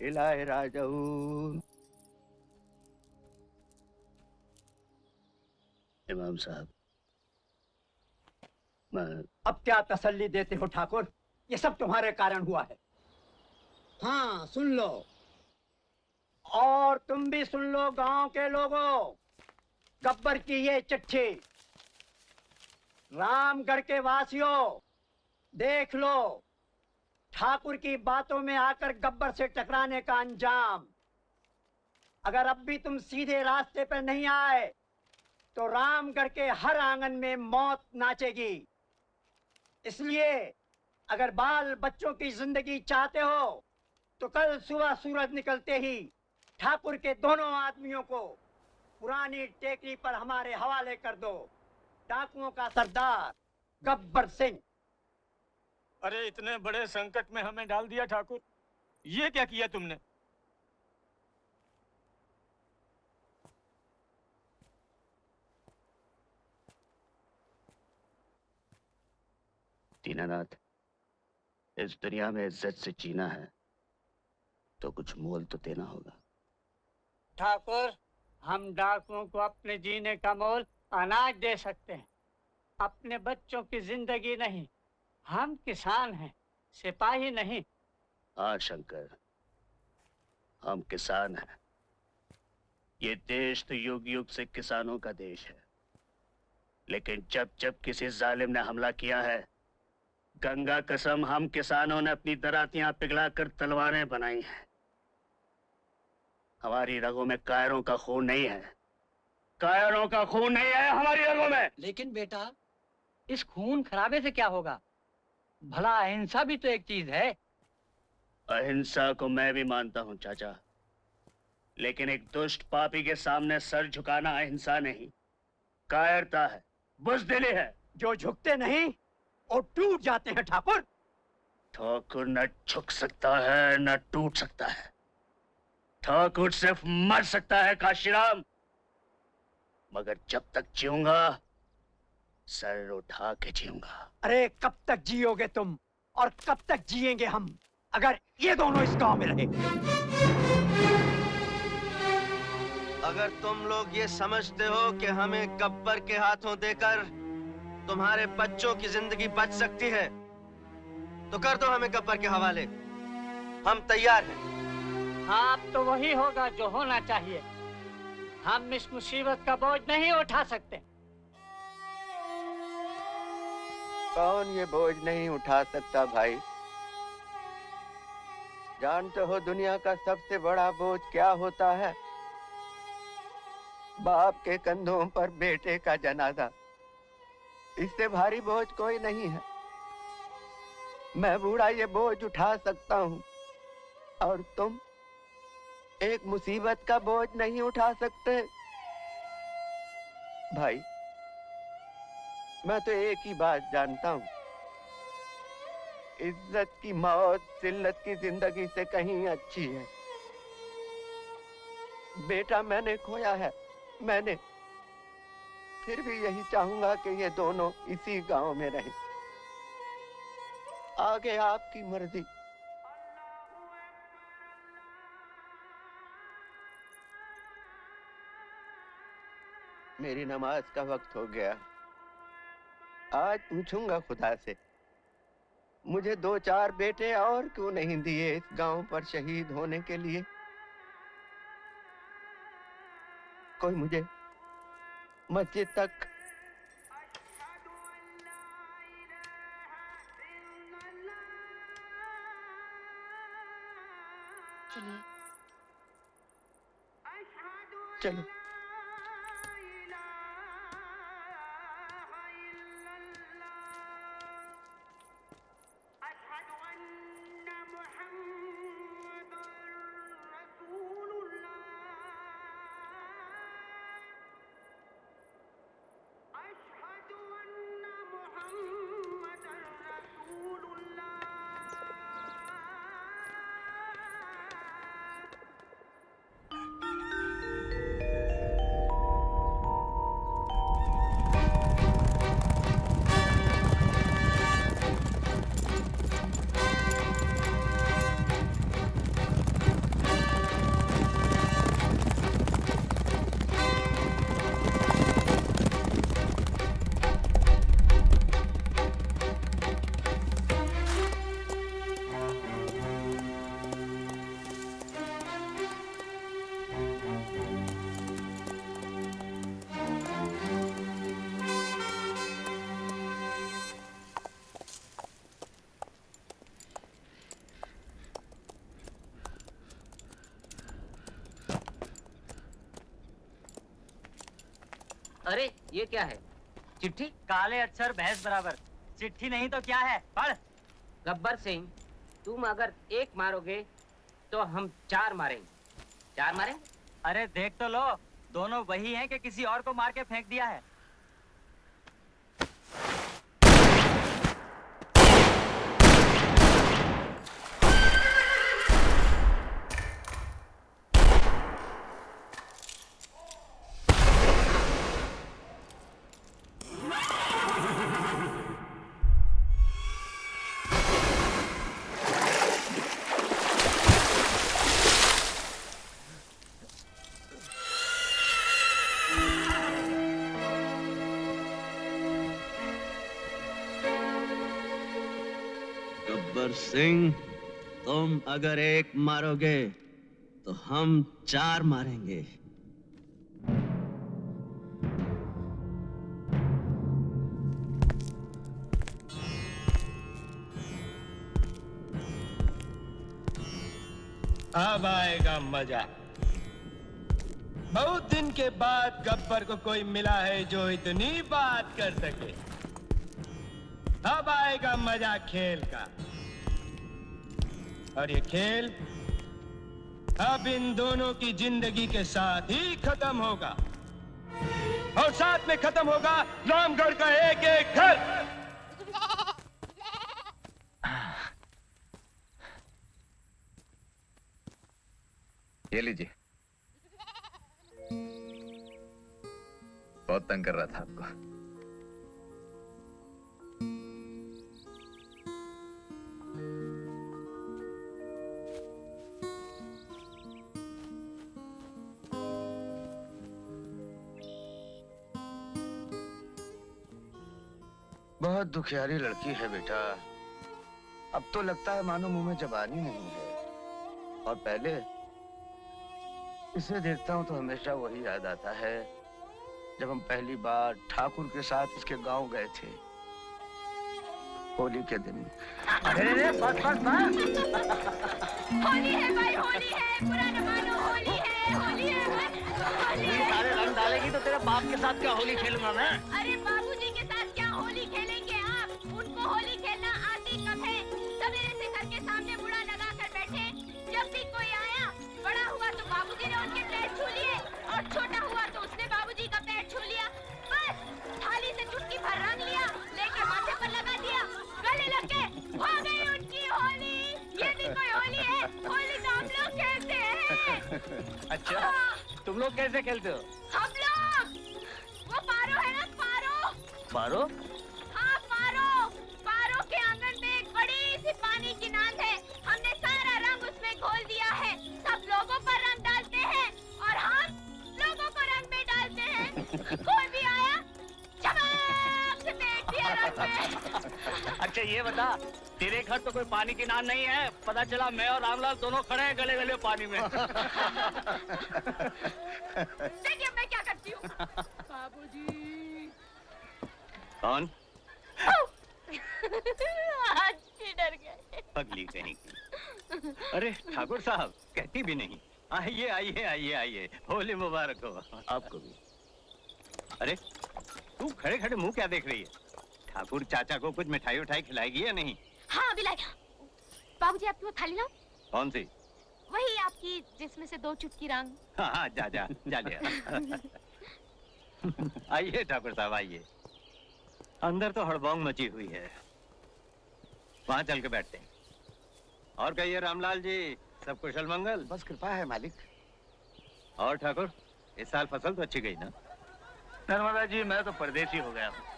इलाही राजाऊ। इमाम साहब, मैं अब क्या तसल्ली देते हो ठाकुर? ये सब तुम्हारे कारण हुआ है। हाँ, सुन लो। और तुम भी सुन लो गांव के लोगों। गब्बर की ये चिट्ठी। रामगढ़ के वासियों, देख लो ठाकुर की बातों में आकर गब्बर से टकराने का अंजाम। अगर अब भी तुम सीधे रास्ते पर नहीं आए तो रामगढ़ के हर आंगन में मौत नाचेगी। इसलिए अगर बाल बच्चों की जिंदगी चाहते हो तो कल सुबह सूरज निकलते ही ठाकुर के दोनों आदमियों को पुरानी टेकरी पर हमारे हवाले कर दो। डाकुओं का सरदार गब्बर सिंह। अरे इतने बड़े संकट में हमें डाल दिया ठाकुर, ये क्या किया तुमने? दीनानाथ, इस दुनिया में इज्जत से जीना है तो कुछ मोल तो देना होगा। ठाकुर, हम डाकुओं को अपने जीने का मोल अनाज दे सकते हैं, अपने बच्चों की जिंदगी नहीं। हम किसान हैं, सिपाही नहीं। हाँ शंकर, हम किसान हैं। ये देश तो युग युग से किसानों का देश है, लेकिन जब जब किसी जालिम ने हमला किया है, गंगा कसम हम किसानों ने अपनी दरातियां पिघलाकर तलवारें बनाई हैं। हमारी रगों में कायरों का खून नहीं है, कायरों का खून नहीं है हमारी रगों में। लेकिन बेटा, इस खून खराबे से क्या होगा? भला अहिंसा भी तो एक चीज है। अहिंसा को मैं भी मानता हूं चाचा, लेकिन एक दुष्ट पापी के सामने सर झुकाना अहिंसा नहीं, कायरता है, बुज़दिली है। जो झुकते नहीं और टूट जाते हैं ठाकुर। ठाकुर न झुक सकता है न टूट सकता है, ठाकुर सिर्फ मर सकता है काशीराम। मगर जब तक जीऊंगा सर उठा के जीऊंगा। अरे कब तक जियोगे तुम और कब तक जिएंगे हम, अगर ये दोनों इस गांव में रहे? अगर तुम लोग ये समझते हो कि हमें गब्बर के हाथों देकर तुम्हारे बच्चों की जिंदगी बच सकती है तो कर दो हमें गब्बर के हवाले, हम तैयार हैं। हाँ, अब तो वही होगा जो होना चाहिए। हम इस मुसीबत का बोझ नहीं उठा सकते। कौन ये बोझ नहीं उठा सकता भाई? जानते हो दुनिया का सबसे बड़ा बोझ क्या होता है? बाप के कंधों पर बेटे का जनाजा। इससे भारी बोझ कोई नहीं है। मैं बूढ़ा ये बोझ उठा सकता हूँ और तुम एक मुसीबत का बोझ नहीं उठा सकते। भाई, मैं तो एक ही बात जानता हूँ, इज्जत की मौत जिल्लत की जिंदगी से कहीं अच्छी है। बेटा मैंने खोया है, मैंने, फिर भी यही चाहूंगा कि ये दोनों इसी गांव में रहें। आगे आपकी मर्जी। मेरी नमाज का वक्त हो गया। आज पूछूंगा खुदा से, मुझे 2-4 बेटे और क्यों नहीं दिए इस गांव पर शहीद होने के लिए? कोई मुझे मस्जिद तक चलिए। चलो। अरे ये क्या है? चिट्ठी? काले अक्षर भैंस बराबर। चिट्ठी नहीं तो क्या है, पढ़। गब्बर सिंह, तुम अगर एक मारोगे तो हम 4 मारेंगे। 4 मारेंगे? अरे देख तो लो, दोनों वही हैं कि किसी और को मार के फेंक दिया है। गब्बर सिंह, तुम अगर एक मारोगे तो हम 4 मारेंगे। अब आएगा मजा। बहुत दिन के बाद गब्बर को कोई मिला है जो इतनी बात कर सके। अब आएगा मजा खेल का। और ये खेल अब इन दोनों की जिंदगी के साथ ही खत्म होगा। और साथ में खत्म होगा रामगढ़ का एक एक घर। ये लीजिए। बहुत तंग कर रहा था आपको। बहुत दुखियारी लड़की है बेटा। अब तो लगता है मानो मुंह में जबान ही नहीं है। और पहले इसे देखता हूँ तो हमेशा वही याद आता है जब हम पहली बार ठाकुर के साथ इसके गांव गए थे, होली के दिन। अरे बस बस बस। होली है भाई, होली है, बुरा न मानो, होली है, होली है, होली है। सारे रंग डालेगी तो तेरे बाप के साथ क्या होली खेलूंगा मैं। अरे बाबूजी के साथ क्या होली खेलेंगे आप? उनको होली खेलना आती कब है? सवेरे से घर के सामने बुरा लगा कर बैठे। जब भी कोई आया, बड़ा हुआ तो बाबूजी ने उनके पैर छू लिए और छोटा हुआ तो उसने बाबूजी का पैर छू लिया। बस थाली से चुटकी भर रंग लिया, लेके माथे पर लगा दिया, गले लग के हो गई उनकी होली। ये भी कोई होली है? होली तो हम लोग खेलते हैं। अच्छा, तुम लोग कैसे खेलते हो? हम लोग वो पारो है ना, पारो। मारो। हाँ पारो। पारो के आंगन में एक बड़ी सी पानी की नांद है। हमने सारा रंग उसमें घोल दिया है। सब लोगों पर रंग डालते हैं और हम लोगों को रंग में डालते हैं। कोई भी आया चमाक से फेंक दिया रंग में। अच्छा ये बता, तेरे घर तो कोई पानी की नान नहीं है। पता चला मैं और रामलाल दोनों खड़े हैं गले गले पानी में। देखिए मैं क्या करती हूँ। बाबूजी। कौन? आज भी डर गए। पगली कहीं की। अरे ठाकुर साहब, कहती भी नहीं। आइए आइए आइए आइए, होली मुबारक हो। आपको भी। अरे तू खड़े खड़े मुंह क्या देख रही है? ठाकुर चाचा को कुछ मिठाई उठाई खिलाएगी या नहीं? हाँ बिलाई। बाबूजी आपकी वो थाली लाओ। कौन सी? वही आपकी जिसमें से 2 चुटकी रंग। हाँ हाँ, जा जा जा ले। आइए ठाकुर साहब आइए। अंदर तो हड़बोंग मची हुई है, वहां चल के बैठते हैं। और कहिए रामलाल जी, सब कुशल मंगल? बस कृपा है मालिक। और ठाकुर, इस साल फसल तो अच्छी गई ना? नर्मदा जी, मैं तो परदेसी हो गया हूँ।